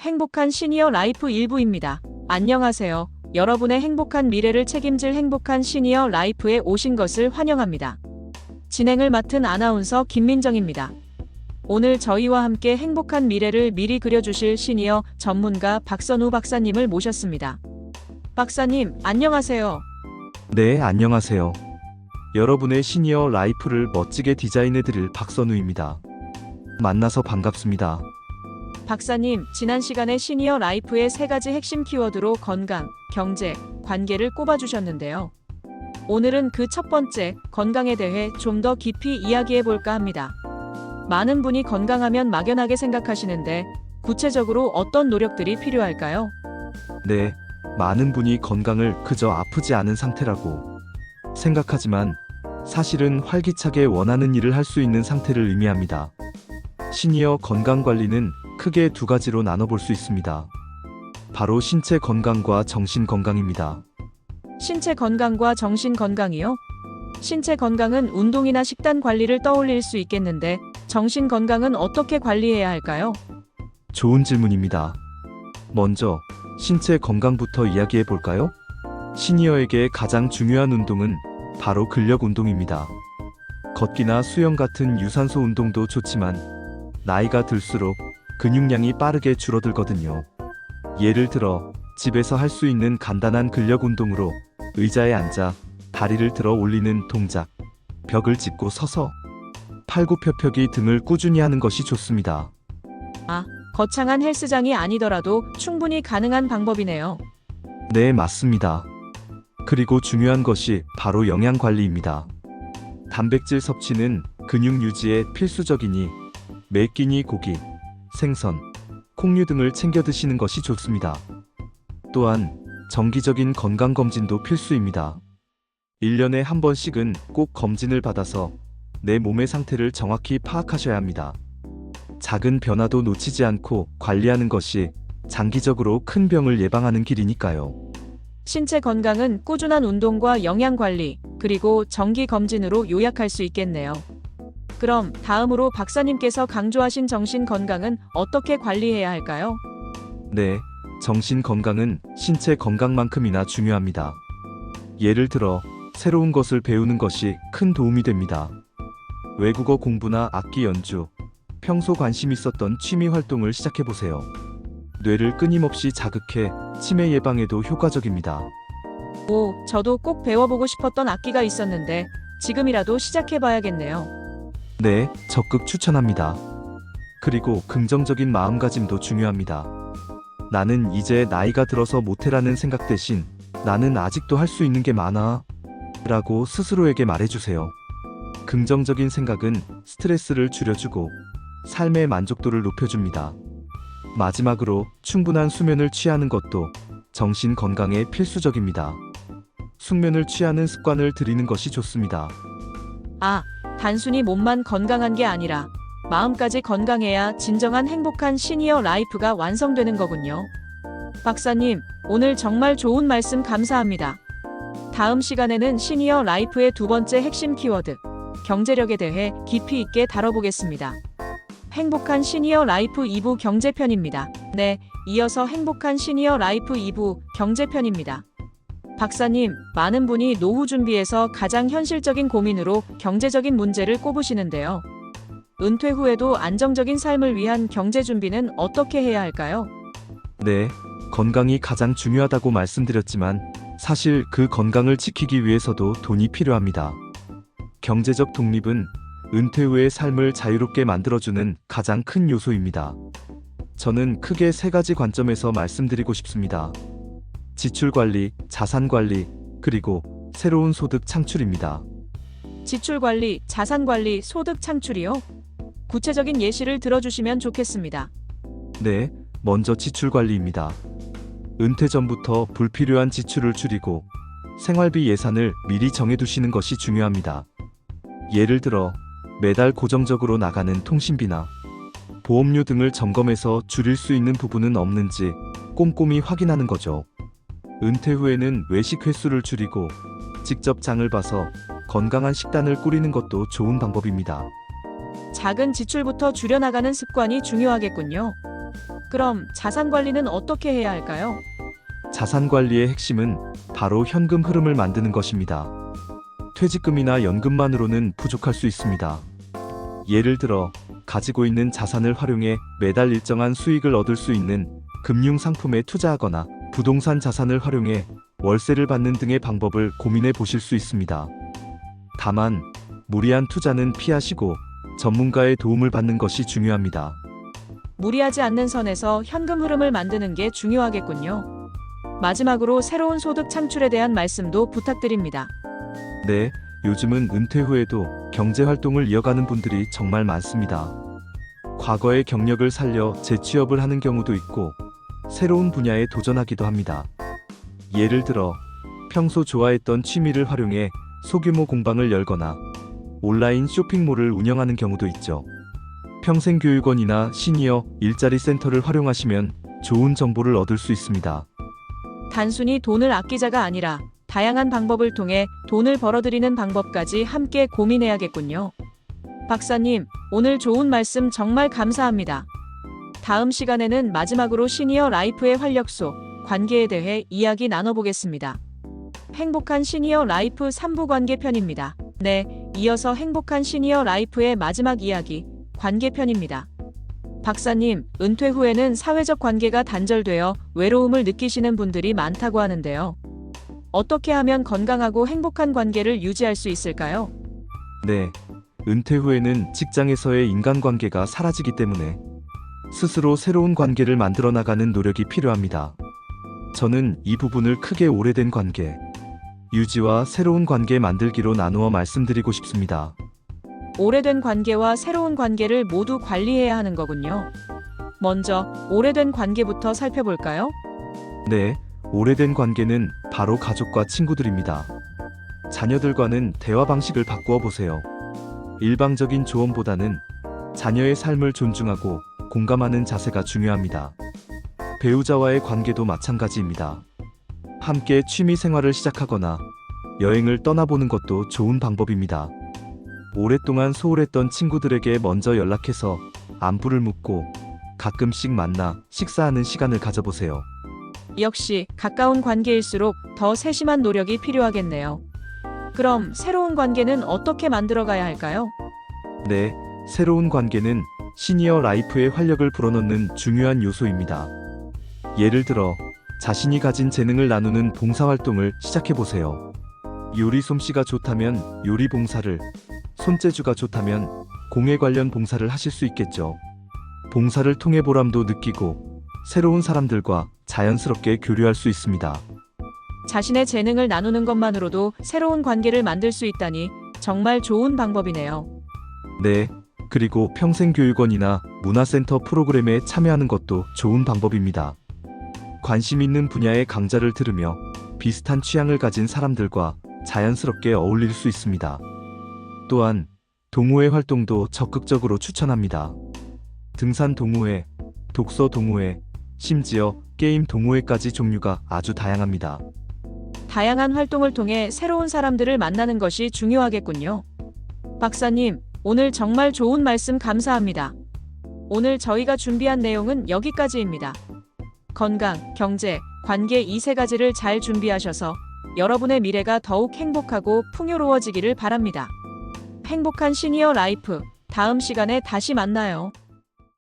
행복한 시니어 라이프 일부입니다. 안녕하세요. 여러분의 행복한 미래를 책임질 행복한 시니어 라이프에 오신 것을 환영합니다. 진행을 맡은 아나운서 김민정입니다. 오늘 저희와 함께 행복한 미래를 미리 그려주실 시니어 전문가 박선우 박사님을 모셨습니다. 박사님, 안녕하세요. 네, 안녕하세요. 여러분의 시니어 라이프를 멋지게 디자인해드릴 박선우입니다. 만나서 반갑습니다. 박사님, 지난 시간에 시니어 라이프의 3가지 핵심 키워드로 건강, 경제, 관계를 꼽아주셨는데요. 오늘은 그 첫 번째, 건강에 대해 좀 더 깊이 이야기해볼까 합니다. 많은 분이 건강하면 막연하게 생각하시는데 구체적으로 어떤 노력들이 필요할까요? 네, 많은 분이 건강을 그저 아프지 않은 상태라고 생각하지만 사실은 활기차게 원하는 일을 할 수 있는 상태를 의미합니다. 시니어 건강관리는 크게 2가지로 나눠볼 수 있습니다. 바로 신체 건강과 정신 건강입니다. 신체 건강과 정신 건강이요? 신체 건강은 운동이나 식단 관리를 떠올릴 수 있겠는데 정신 건강은 어떻게 관리해야 할까요? 좋은 질문입니다. 먼저 신체 건강부터 이야기해 볼까요? 시니어에게 가장 중요한 운동은 바로 근력 운동입니다. 걷기나 수영 같은 유산소 운동도 좋지만 나이가 들수록 근육량이 빠르게 줄어들거든요. 예를 들어 집에서 할 수 있는 간단한 근력 운동으로 의자에 앉아 다리를 들어 올리는 동작, 벽을 짚고 서서 팔굽혀펴기 등을 꾸준히 하는 것이 좋습니다. 거창한 헬스장이 아니더라도 충분히 가능한 방법이네요. 네, 맞습니다. 그리고 중요한 것이 바로 영양 관리입니다. 단백질 섭취는 근육 유지에 필수적이니 매 끼니 고기, 생선, 콩류 등을 챙겨 드시는 것이 좋습니다. 또한 정기적인 건강검진도 필수입니다. 1년에 한 번씩은 꼭 검진을 받아서 내 몸의 상태를 정확히 파악하셔야 합니다. 작은 변화도 놓치지 않고 관리하는 것이 장기적으로 큰 병을 예방하는 길이니까요. 신체 건강은 꾸준한 운동과 영양 관리, 그리고 정기 검진으로 요약할 수 있겠네요. 그럼 다음으로 박사님께서 강조하신 정신 건강은 어떻게 관리해야 할까요? 네, 정신 건강은 신체 건강만큼이나 중요합니다. 예를 들어 새로운 것을 배우는 것이 큰 도움이 됩니다. 외국어 공부나 악기 연주, 평소 관심 있었던 취미 활동을 시작해보세요. 뇌를 끊임없이 자극해 치매 예방에도 효과적입니다. 저도 꼭 배워보고 싶었던 악기가 있었는데 지금이라도 시작해봐야겠네요. 네, 적극 추천합니다. 그리고 긍정적인 마음가짐도 중요합니다. 나는 이제 나이가 들어서 못해라는 생각 대신 나는 아직도 할 수 있는 게 많아 라고 스스로에게 말해주세요. 긍정적인 생각은 스트레스를 줄여주고 삶의 만족도를 높여줍니다. 마지막으로 충분한 수면을 취하는 것도 정신 건강에 필수적입니다. 숙면을 취하는 습관을 들이는 것이 좋습니다. 단순히 몸만 건강한 게 아니라 마음까지 건강해야 진정한 행복한 시니어 라이프가 완성되는 거군요. 박사님, 오늘 정말 좋은 말씀 감사합니다. 다음 시간에는 시니어 라이프의 2번째 핵심 키워드, 경제력에 대해 깊이 있게 다뤄보겠습니다. 행복한 시니어 라이프 2부 경제편입니다. 네, 이어서 행복한 시니어 라이프 2부 경제편입니다. 박사님, 많은 분이 노후 준비에서 가장 현실적인 고민으로 경제적인 문제를 꼽으시는데요. 은퇴 후에도 안정적인 삶을 위한 경제 준비는 어떻게 해야 할까요? 네, 건강이 가장 중요하다고 말씀드렸지만 사실 그 건강을 지키기 위해서도 돈이 필요합니다. 경제적 독립은 은퇴 후의 삶을 자유롭게 만들어주는 가장 큰 요소입니다. 저는 크게 3가지 관점에서 말씀드리고 싶습니다. 지출 관리, 자산 관리, 그리고 새로운 소득 창출입니다. 지출 관리, 자산 관리, 소득 창출이요? 구체적인 예시를 들어주시면 좋겠습니다. 네, 먼저 지출 관리입니다. 은퇴 전부터 불필요한 지출을 줄이고 생활비 예산을 미리 정해두시는 것이 중요합니다. 예를 들어 매달 고정적으로 나가는 통신비나 보험료 등을 점검해서 줄일 수 있는 부분은 없는지 꼼꼼히 확인하는 거죠. 은퇴 후에는 외식 횟수를 줄이고 직접 장을 봐서 건강한 식단을 꾸리는 것도 좋은 방법입니다. 작은 지출부터 줄여나가는 습관이 중요하겠군요. 그럼 자산 관리는 어떻게 해야 할까요? 자산 관리의 핵심은 바로 현금 흐름을 만드는 것입니다. 퇴직금이나 연금만으로는 부족할 수 있습니다. 예를 들어 가지고 있는 자산을 활용해 매달 일정한 수익을 얻을 수 있는 금융 상품에 투자하거나 부동산 자산을 활용해 월세를 받는 등의 방법을 고민해 보실 수 있습니다. 다만 무리한 투자는 피하시고 전문가의 도움을 받는 것이 중요합니다. 무리하지 않는 선에서 현금 흐름을 만드는 게 중요하겠군요. 마지막으로 새로운 소득 창출에 대한 말씀도 부탁드립니다. 네, 요즘은 은퇴 후에도 경제 활동을 이어가는 분들이 정말 많습니다. 과거의 경력을 살려 재취업을 하는 경우도 있고 새로운 분야에 도전하기도 합니다. 예를 들어 평소 좋아했던 취미를 활용해 소규모 공방을 열거나 온라인 쇼핑몰을 운영하는 경우도 있죠. 평생교육원이나 시니어 일자리 센터를 활용하시면 좋은 정보를 얻을 수 있습니다. 단순히 돈을 아끼자가 아니라 다양한 방법을 통해 돈을 벌어들이는 방법까지 함께 고민해야겠군요. 박사님, 오늘 좋은 말씀 정말 감사합니다. 다음 시간에는 마지막으로 시니어 라이프의 활력소, 관계에 대해 이야기 나눠보겠습니다. 행복한 시니어 라이프 3부 관계 편입니다. 네, 이어서 행복한 시니어 라이프의 마지막 이야기, 관계 편입니다. 박사님, 은퇴 후에는 사회적 관계가 단절되어 외로움을 느끼시는 분들이 많다고 하는데요. 어떻게 하면 건강하고 행복한 관계를 유지할 수 있을까요? 네, 은퇴 후에는 직장에서의 인간관계가 사라지기 때문에 스스로 새로운 관계를 만들어 나가는 노력이 필요합니다. 저는 이 부분을 크게 오래된 관계, 유지와 새로운 관계 만들기로 나누어 말씀드리고 싶습니다. 오래된 관계와 새로운 관계를 모두 관리해야 하는 거군요. 먼저 오래된 관계부터 살펴볼까요? 네, 오래된 관계는 바로 가족과 친구들입니다. 자녀들과는 대화 방식을 바꾸어 보세요. 일방적인 조언보다는 자녀의 삶을 존중하고 공감하는 자세가 중요합니다. 배우자와의 관계도 마찬가지입니다. 함께 취미 생활을 시작하거나 여행을 떠나보는 것도 좋은 방법입니다. 오랫동안 소홀했던 친구들에게 먼저 연락해서 안부를 묻고 가끔씩 만나 식사하는 시간을 가져보세요. 역시 가까운 관계일수록 더 세심한 노력이 필요하겠네요. 그럼 새로운 관계는 어떻게 만들어가야 할까요? 네, 새로운 관계는 시니어 라이프의 활력을 불어넣는 중요한 요소입니다. 예를 들어 자신이 가진 재능을 나누는 봉사활동을 시작해보세요. 요리 솜씨가 좋다면 요리 봉사를, 손재주가 좋다면 공예 관련 봉사를 하실 수 있겠죠. 봉사를 통해 보람도 느끼고 새로운 사람들과 자연스럽게 교류할 수 있습니다. 자신의 재능을 나누는 것만으로도 새로운 관계를 만들 수 있다니 정말 좋은 방법이네요. 네, 그리고 평생교육원이나 문화센터 프로그램에 참여하는 것도 좋은 방법입니다. 관심 있는 분야의 강좌를 들으며 비슷한 취향을 가진 사람들과 자연스럽게 어울릴 수 있습니다. 또한 동호회 활동도 적극적으로 추천합니다. 등산 동호회, 독서 동호회, 심지어 게임 동호회까지 종류가 아주 다양합니다. 다양한 활동을 통해 새로운 사람들을 만나는 것이 중요하겠군요. 박사님, 오늘 정말 좋은 말씀 감사합니다. 오늘 저희가 준비한 내용은 여기까지입니다. 건강, 경제, 관계 이 세 가지를 잘 준비하셔서 여러분의 미래가 더욱 행복하고 풍요로워지기를 바랍니다. 행복한 시니어 라이프, 다음 시간에 다시 만나요.